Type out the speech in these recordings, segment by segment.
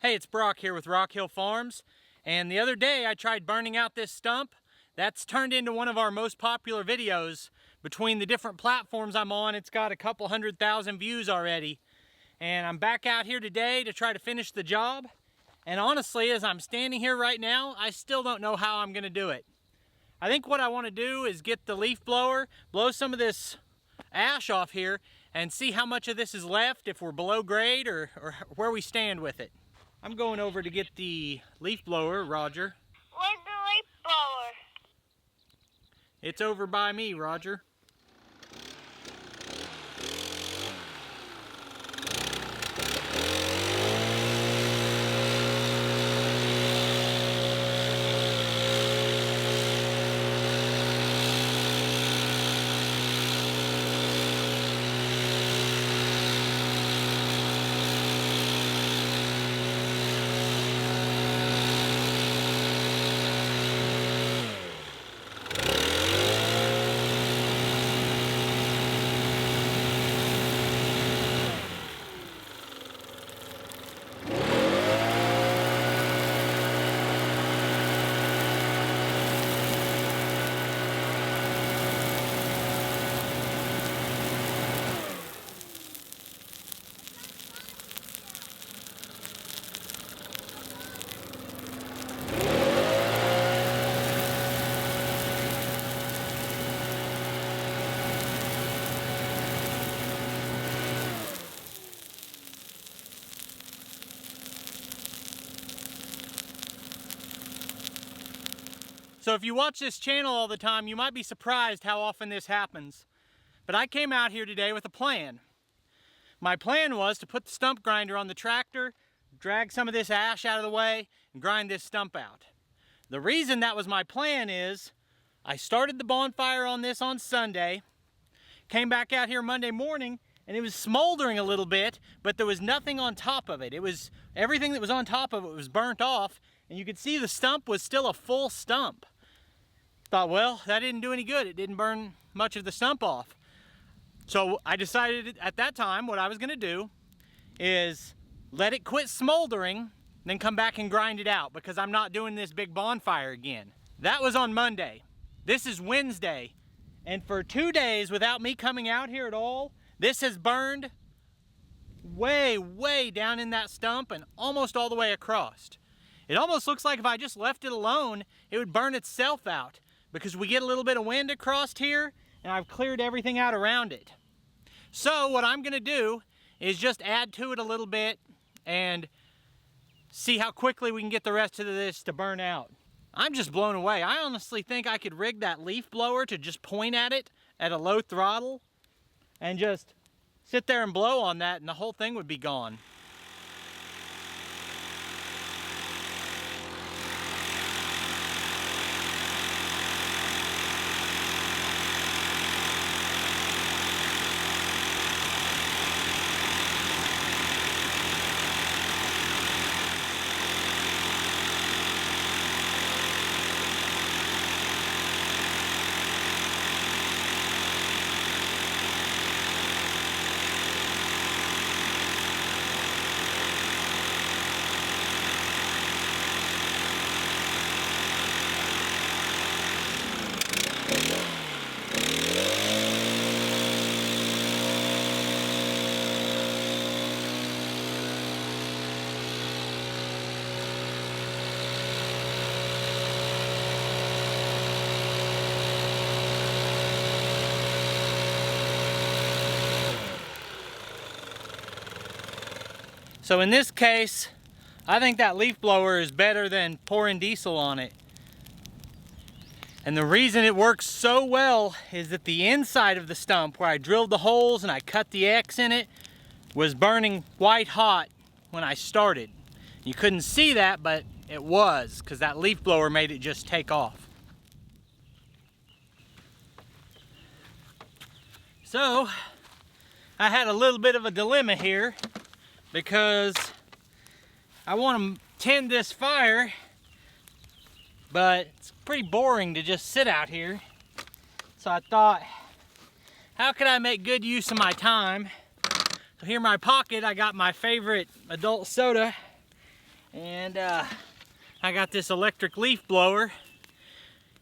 Hey, it's Brock here with Rock Hill Farms, and the other day I tried burning out this stump. That's turned into one of our most popular videos. Between the different platforms I'm on, it's got a couple 100,000 views already. And I'm back out here today to try to finish the job. And honestly, as I'm standing here right now, I still don't know how I'm gonna do it. I think what I want to do is get the leaf blower, blow some of this ash off here, and see how much of this is left, if we're below grade or where we stand with it. I'm going over to get the leaf blower, Roger. Where's the leaf blower? It's over by me, Roger. So if you watch this channel all the time, you might be surprised how often this happens. But I came out here today with a plan. My plan was to put the stump grinder on the tractor, drag some of this ash out of the way, and grind this stump out. The reason that was my plan is, I started the bonfire on this on Sunday, came back out here Monday morning, and it was smoldering a little bit, but there was nothing on top of it. Everything that was on top of it was burnt off, and you could see the stump was still a full stump. Thought, well, that didn't do any good. It didn't burn much of the stump off. So I decided at that time what I was gonna do is let it quit smoldering, then come back and grind it out, because I'm not doing this big bonfire again. That was on Monday. This is Wednesday. And for 2 days without me coming out here at all, this has burned way, way down in that stump and almost all the way across. It almost looks like if I just left it alone, it would burn itself out, because we get a little bit of wind across here and I've cleared everything out around it. So what I'm gonna do is just add to it a little bit and see how quickly we can get the rest of this to burn out. I'm just blown away. I honestly think I could rig that leaf blower to just point at it at a low throttle and just sit there and blow on that, and the whole thing would be gone. So in this case, I think that leaf blower is better than pouring diesel on it. And the reason it works so well is that the inside of the stump, where I drilled the holes and I cut the X in it, was burning white hot when I started. You couldn't see that, but it was, because that leaf blower made it just take off. So I had a little bit of a dilemma here, because I want to tend this fire, but it's pretty boring to just sit out here. So I thought, how could I make good use of my time? So here in my pocket, I got my favorite adult soda, And I got this electric leaf blower.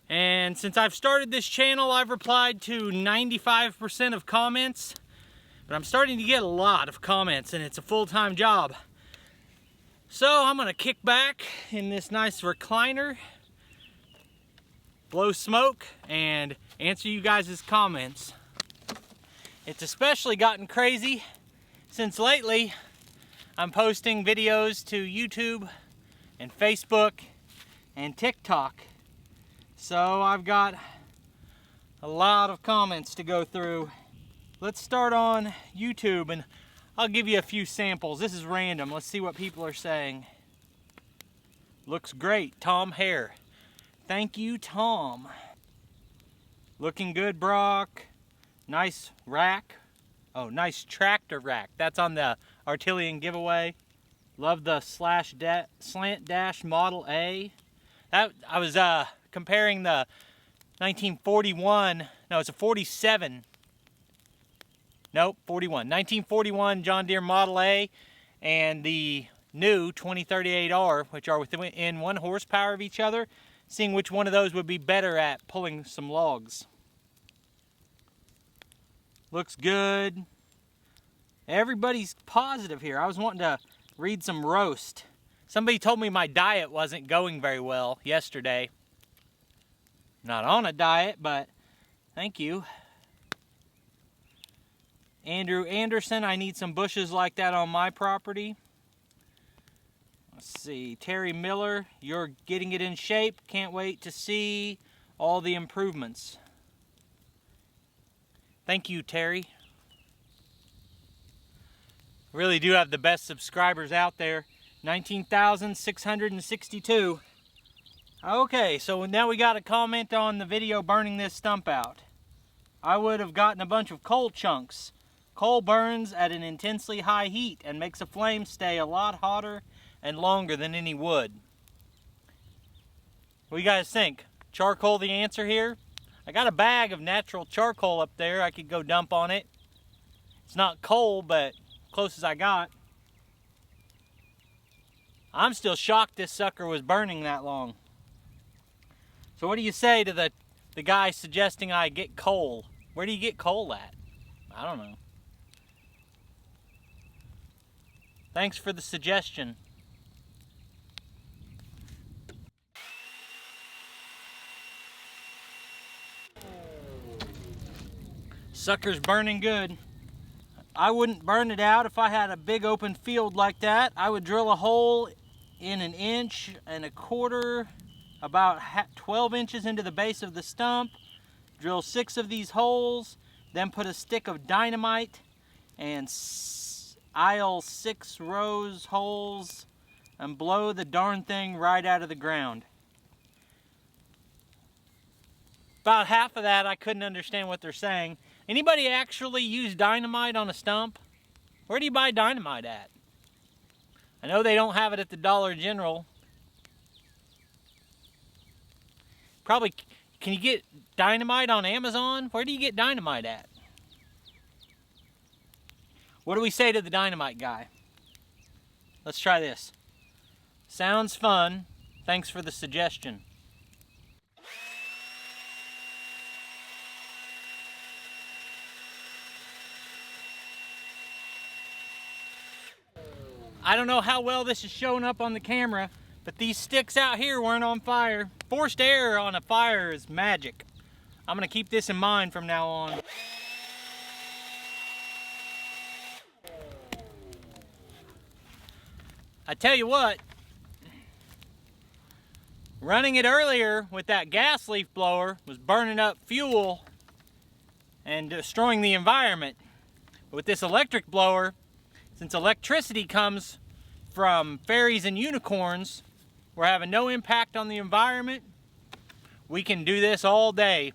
And since I've started this channel, I've replied to 95% of comments. But I'm starting to get a lot of comments, and it's a full-time job. So I'm gonna kick back in this nice recliner, blow smoke, and answer you guys' comments. It's especially gotten crazy since lately I'm posting videos to YouTube and Facebook and TikTok. So I've got a lot of comments to go through. Let's start on YouTube, and I'll give you a few samples. This is random. Let's see what people are saying. Looks great, Tom Hare. Thank you, Tom. Looking good, Brock. Nice rack. Oh, nice tractor rack. That's on the Artillion giveaway. Love the slant dash Model A. That I was comparing the 1941. No, it's a 47. Nope, 41. 1941 John Deere Model A and the new 2038R, which are within 1 horsepower of each other, seeing which one of those would be better at pulling some logs. Looks good. Everybody's positive here. I was wanting to read some roast. Somebody told me my diet wasn't going very well yesterday. Not on a diet, but thank you. Andrew Anderson, I need some bushes like that on my property. Let's see, Terry Miller, you're getting it in shape. Can't wait to see all the improvements. Thank you, Terry. Really do have the best subscribers out there. 19,662. Okay, so now we got a comment on the video burning this stump out. I would have gotten a bunch of coal chunks. Coal burns at an intensely high heat and makes a flame stay a lot hotter and longer than any wood. What do you guys think? Charcoal the answer here? I got a bag of natural charcoal up there I could go dump on it. It's not coal, but close as I got. I'm still shocked this sucker was burning that long. So what do you say to the guy suggesting I get coal? Where do you get coal at? I don't know. Thanks for the suggestion. Sucker's burning good. I wouldn't burn it out if I had a big open field like that. I would drill a hole in 1.25 inches, about 12 inches into the base of the stump, drill 6 of these holes, then put a stick of dynamite and aisle 6 rows holes and blow the darn thing right out of the ground. About half of that I couldn't understand what they're saying. Anybody actually use dynamite on a stump? Where do you buy dynamite at? I know they don't have it at the Dollar General. Probably, can you get dynamite on Amazon? Where do you get dynamite at? What do we say to the dynamite guy? Let's try this. Sounds fun. Thanks for the suggestion. I don't know how well this is showing up on the camera, but these sticks out here weren't on fire. Forced air on a fire is magic. I'm gonna keep this in mind from now on. I tell you what, running it earlier with that gas leaf blower was burning up fuel and destroying the environment. With this electric blower, since electricity comes from fairies and unicorns, we're having no impact on the environment. We can do this all day.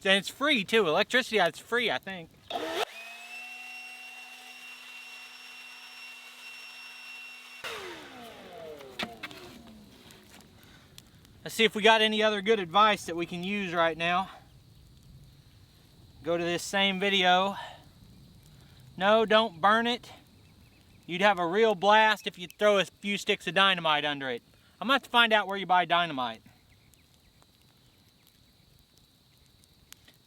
And it's free too. Electricity, it's free, I think. Let's see if we got any other good advice that we can use right now. Go to this same video. No, don't burn it. You'd have a real blast if you throw a few sticks of dynamite under it. I'm gonna have to find out where you buy dynamite.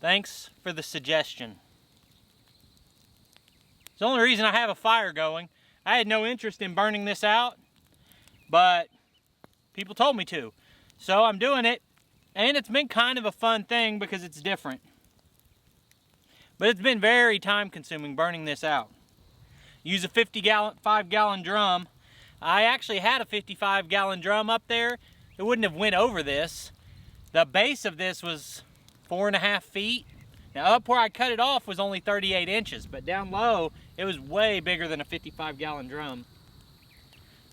Thanks for the suggestion. It's the only reason I have a fire going. I had no interest in burning this out, but people told me to. So I'm doing it, and it's been kind of a fun thing because it's different. But it's been very time consuming burning this out. Use a 5-gallon drum. I actually had a 55-gallon drum up there. It wouldn't have went over this. The base of this was 4.5 feet. Now up where I cut it off was only 38 inches, but down low, it was way bigger than a 55-gallon drum.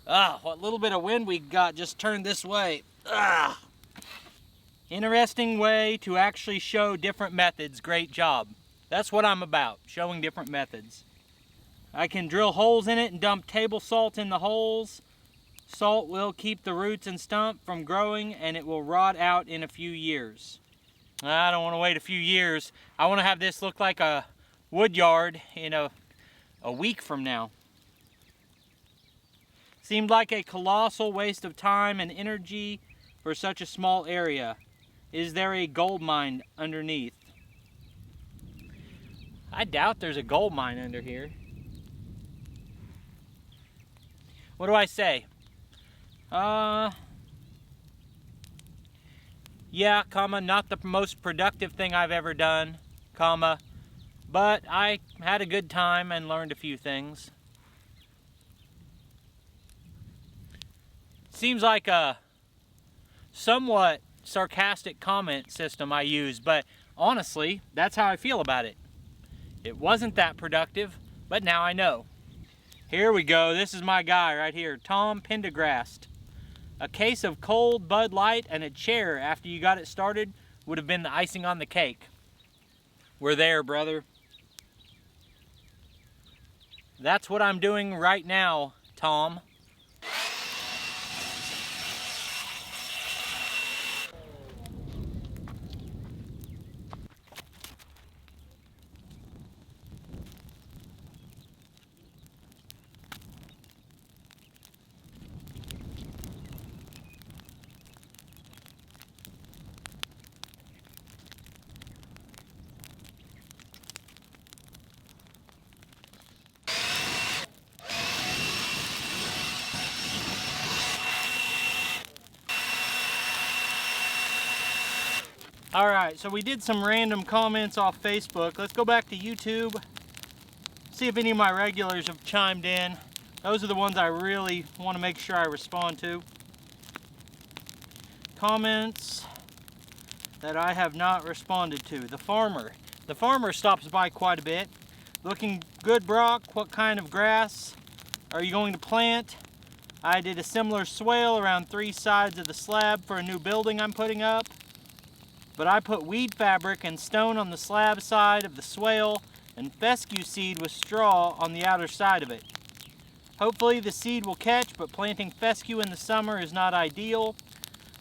What little bit of wind we got just turned this way. Interesting way to actually show different methods. Great job. That's what I'm about, showing different methods. I can drill holes in it and dump table salt in the holes. Salt will keep the roots and stump from growing, and it will rot out in a few years. I don't want to wait a few years. I want to have this look like a wood yard in a week from now. Seemed like a colossal waste of time and energy for such a small area. Is there a gold mine underneath? I doubt there's a gold mine under here. What do I say? Yeah, comma, not the most productive thing I've ever done, comma, but I had a good time and learned a few things. Seems like a somewhat sarcastic comment system I use, but honestly, that's how I feel about it. It wasn't that productive, but now I know. Here we go. This is my guy right here, Tom Pendergrast. A case of cold Bud Light and a chair after you got it started would have been the icing on the cake. We're there, brother. That's what I'm doing right now, Tom. Alright, so we did some random comments off Facebook. Let's go back to YouTube. See if any of my regulars have chimed in. Those are the ones I really want to make sure I respond to. Comments that I have not responded to. The farmer. The farmer stops by quite a bit. Looking good, Brock. What kind of grass are you going to plant? I did a similar swale around 3 sides of the slab for a new building I'm putting up. But I put weed fabric and stone on the slab side of the swale and fescue seed with straw on the outer side of it. Hopefully the seed will catch, but planting fescue in the summer is not ideal.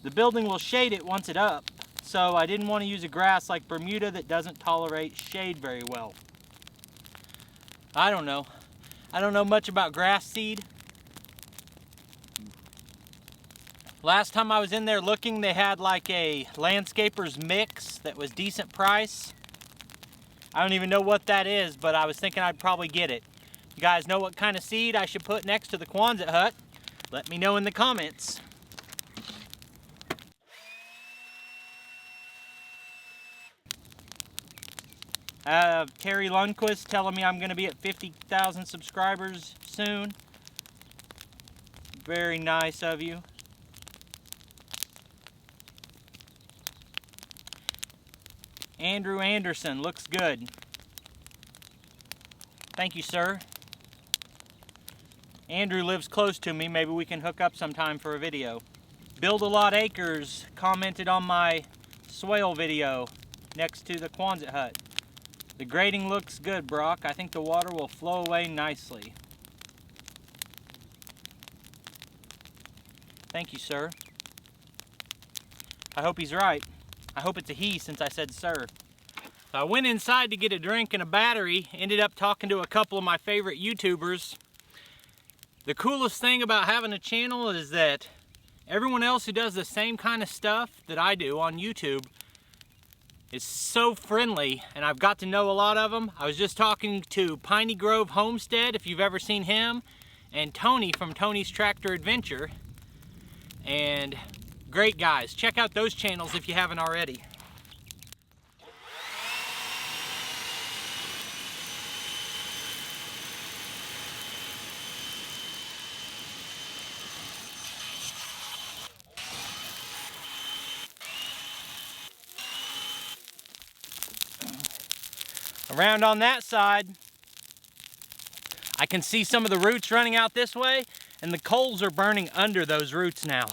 The building will shade it once it's up, so I didn't want to use a grass like Bermuda that doesn't tolerate shade very well. I don't know. I don't know much about grass seed. Last time I was in there looking, they had like a landscaper's mix that was decent price. I don't even know what that is, but I was thinking I'd probably get it. You guys know what kind of seed I should put next to the Quonset hut? Let me know in the comments. Terry Lundquist telling me I'm going to be at 50,000 subscribers soon. Very nice of you. Andrew Anderson, looks good. Thank you, sir. Andrew lives close to me. Maybe we can hook up sometime for a video. Build a Lot Acres commented on my swale video next to the Quonset hut. The grading looks good, Brock. I think the water will flow away nicely. Thank you, sir. I hope he's right. I hope it's a he since I said sir. I went inside to get a drink and a battery, ended up talking to a couple of my favorite YouTubers. The coolest thing about having a channel is that everyone else who does the same kind of stuff that I do on YouTube is so friendly, and I've got to know a lot of them. I was just talking to Piney Grove Homestead, if you've ever seen him, and Tony from Tony's Tractor Adventure, and great guys. Check out those channels if you haven't already. Around on that side, I can see some of the roots running out this way, and the coals are burning under those roots now.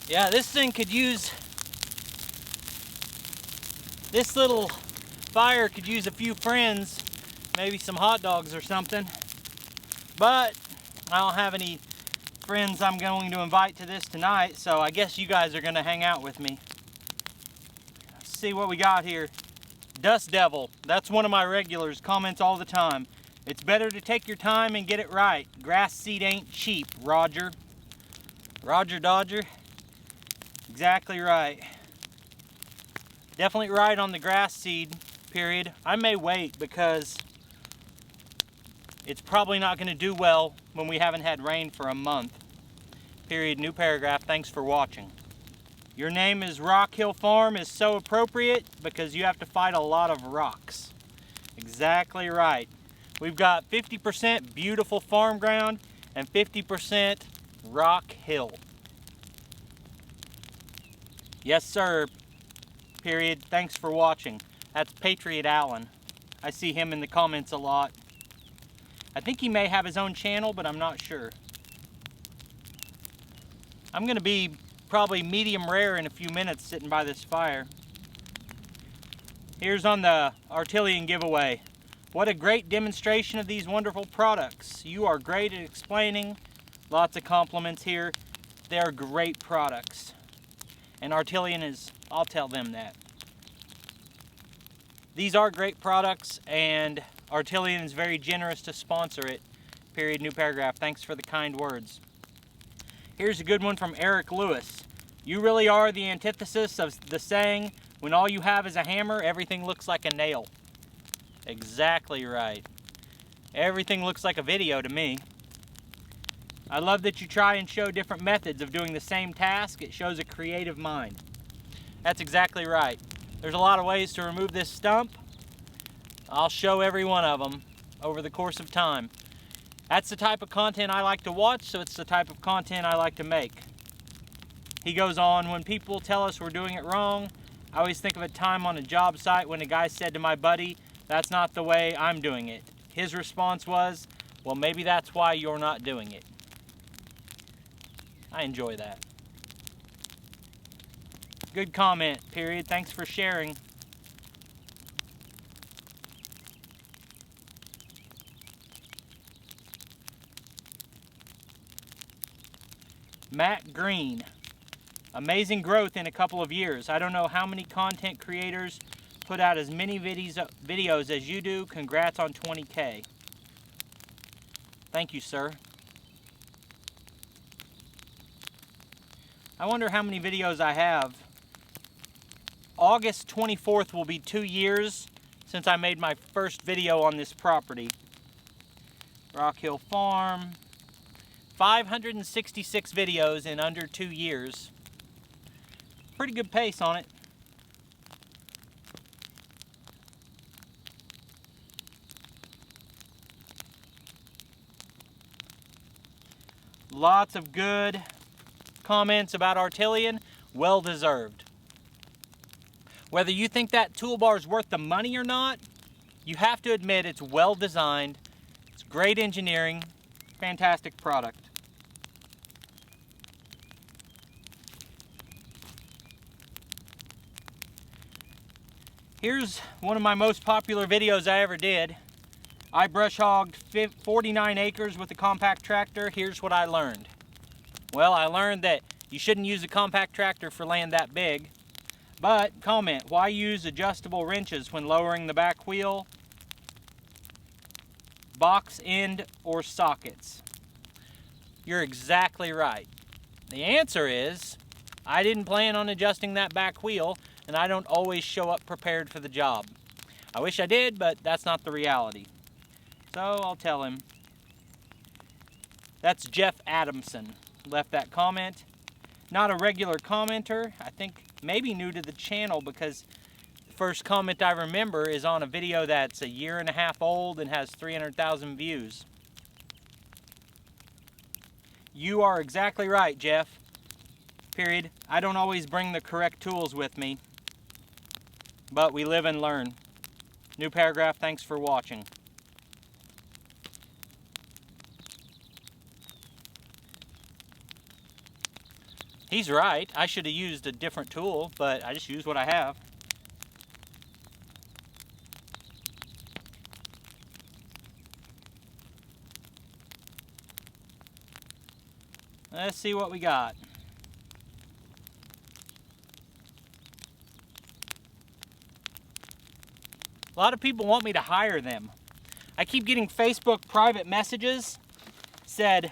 Yeah, this thing could use, this little fire could use a few friends, maybe some hot dogs or something. But I don't have any friends I'm going to invite to this tonight, so I guess you guys are going to hang out with me. Let's see what we got here. Dust Devil, that's one of my regulars, comments all the time. It's better to take your time and get it right. Grass seed ain't cheap, Roger. Roger Dodger. Exactly right. Definitely right on the grass seed, period. I may wait because it's probably not going to do well when we haven't had rain for a month. Period. New paragraph. Thanks for watching. Your name is Rock Hill Farm is so appropriate because you have to fight a lot of rocks. Exactly right. We've got 50% beautiful farm ground and 50% rock hill. Yes, sir. Period. Thanks for watching. That's Patriot Allen. I see him in the comments a lot. I think he may have his own channel, but I'm not sure. I'm going to be probably medium rare in a few minutes sitting by this fire. Here's on the Artillion giveaway. What a great demonstration of these wonderful products. You are great at explaining. Lots of compliments here. They're great products. And Artillion is, I'll tell them that. These are great products, and Artillion is very generous to sponsor it. Period. New paragraph. Thanks for the kind words. Here's a good one from Eric Lewis. You really are the antithesis of the saying, when all you have is a hammer, everything looks like a nail. Exactly right. Everything looks like a video to me. I love that you try and show different methods of doing the same task. It shows a creative mind. That's exactly right. There's a lot of ways to remove this stump. I'll show every one of them over the course of time. That's the type of content I like to watch, so it's the type of content I like to make. He goes on, when people tell us we're doing it wrong, I always think of a time on a job site when a guy said to my buddy, that's not the way I'm doing it. His response was, well, maybe that's why you're not doing it. I enjoy that. Good comment, period. Thanks for sharing. Matt Green. Amazing growth in a couple of years. I don't know how many content creators put out as many videos as you do. Congrats on 20K. Thank you, sir. I wonder how many videos I have. August 24th will be 2 years since I made my first video on this property. Rock Hill Farm. 566 videos in under 2 years. Pretty good pace on it. Lots of good comments about Artillion. Well deserved. Whether you think that toolbar is worth the money or not, you have to admit it's well designed, it's great engineering, fantastic product. Here's one of my most popular videos I ever did. I brush hogged 49 acres with a compact tractor. Here's what I learned. Well, I learned that you shouldn't use a compact tractor for land that big. But comment, why use adjustable wrenches when lowering the back wheel, box end, or sockets? You're exactly right. The answer is, I didn't plan on adjusting that back wheel, and I don't always show up prepared for the job. I wish I did, but that's not the reality. So I'll tell him. That's Jeff Adamson, left that comment. Not a regular commenter, I think maybe new to the channel, because the first comment I remember is on a video that's a year and a half old and has 300,000 views. You are exactly right, Jeff. Period. I don't always bring the correct tools with me, but we live and learn. New paragraph, thanks for watching. He's right. I should have used a different tool, but I just used what I have. Let's see what we got. A lot of people want me to hire them. I keep getting Facebook private messages, said,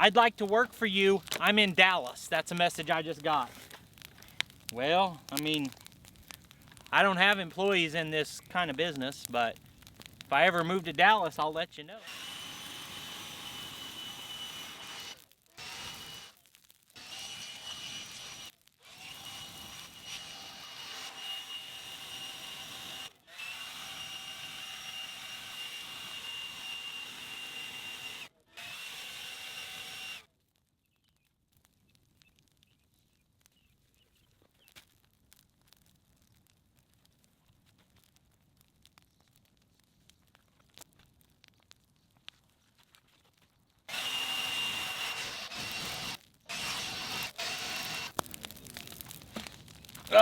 I'd like to work for you, I'm in Dallas. That's a message I just got. Well, I mean, I don't have employees in this kind of business, but if I ever move to Dallas, I'll let you know.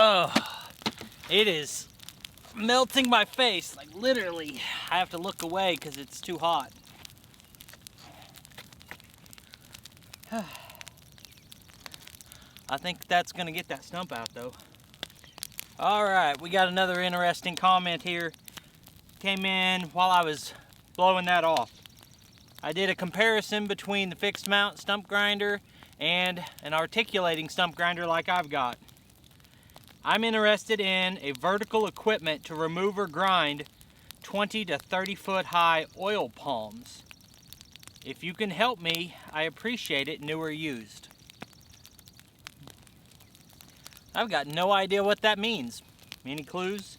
Oh, it is melting my face. Like literally, I have to look away because it's too hot. I think that's gonna get that stump out though. All right, we got another interesting comment here. Came in while I was blowing that off. I did a comparison between the fixed mount stump grinder and an articulating stump grinder like I've got. I'm interested in a vertical equipment to remove or grind 20 to 30 foot high oil palms. If you can help me, I appreciate it, new or used. I've got no idea what that means. Any clues?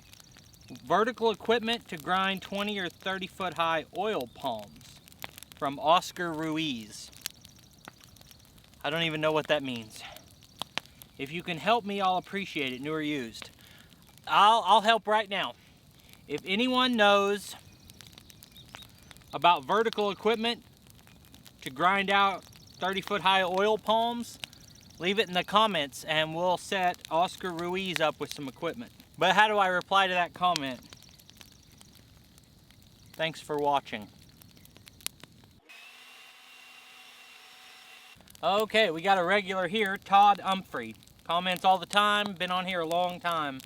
Vertical equipment to grind 20 or 30 foot high oil palms, from Oscar Ruiz. I don't even know what that means. If you can help me, I'll appreciate it, new or used. I'll help right now. If anyone knows about vertical equipment to grind out 30 foot high oil palms, leave it in the comments and we'll set Oscar Ruiz up with some equipment. But how do I reply to that comment? Thanks for watching. Okay, we got a regular here, Todd Humphrey. Comments all the time, been on here a long time.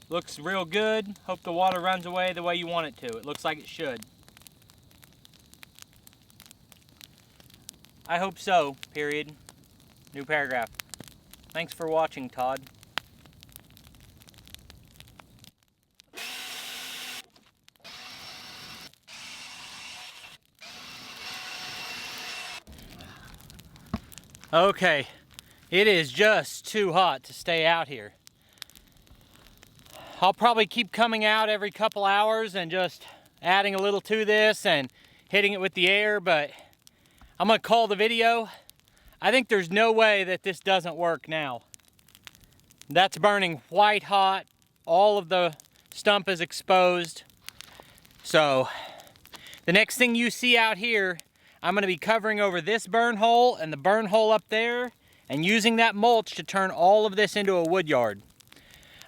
Looks real good. Hope the water runs away the way you want it to. It looks like it should. I hope so, period. New paragraph. Thanks for watching, Todd. Okay, it is just too hot to stay out here. I'll probably keep coming out every couple hours and just adding a little to this and hitting it with the air, but I'm gonna call the video. I think there's no way that this doesn't work now. That's burning white hot. All of the stump is exposed. So the next thing you see out here, I'm gonna be covering over this burn hole and the burn hole up there and using that mulch to turn all of this into a wood yard.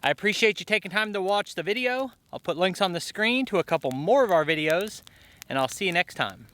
I appreciate you taking time to watch the video. I'll put links on the screen to a couple more of our videos, and I'll see you next time.